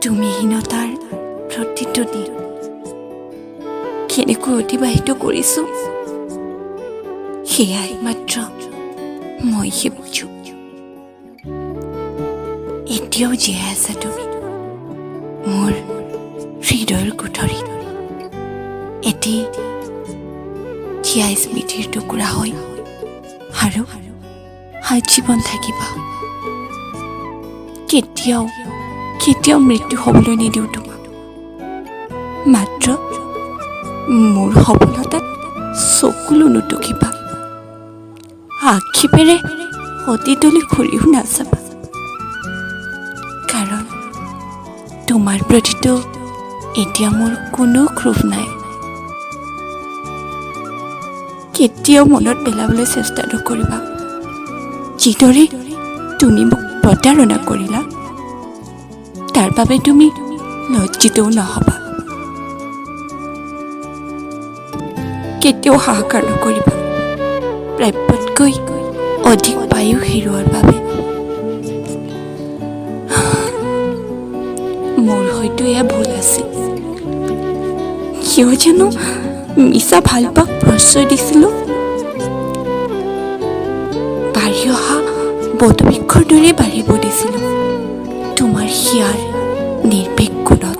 তুমিহীনতাৰ প্ৰতিটো দিন কেনেকৈ অতিবাহিত কৰিছো, সেয়াই মাত্ৰ মইহে বুজো। এতিয়াও জীয়াই আছা তুমি মোৰ হৃদয়ৰ কোঠৰীত, এটি জীয়াই স্মৃতিৰ টুকুৰা হৈ আৰু আজীৱন থাকিবা। কেতিয়াও কেতিয়াও মৃত্যু হ'বলৈ নিদিওঁ তোমাক, মাত্ৰ মোৰ সফলতাত চকুলো নুটুকিবা, আক্ষেপেৰে অতীতলৈ ঘূৰিও নাযাবা, কাৰণ তোমাৰ প্ৰতিতো এতিয়া মোৰ কোনো ক্ষোভ নাই। কেতিয়াও মনত পেলাবলৈ চেষ্টা নকৰিবা, যিদৰে তুমি মোক প্ৰতাৰণা কৰিলা তাৰ বাবে তুমি লজ্জিতও নহবা। কেতিয়াও হাহাকাৰ নকৰিবা প্ৰাপ্যতকৈ অধিক পায়ো হেৰুৱাৰ বাবে। মোৰ হয়তো এয়া ভুল আছিল, কিয় জানো মিছা ভাল পাক প্ৰশ্ৰয় দিছিলোঁ। বাঢ়ি অহা বটবৃক্ষৰ দৰে বাঢ়িব দিছিলোঁ তোমাৰ হিয়াৰ নিৰ্ভীক গুণত।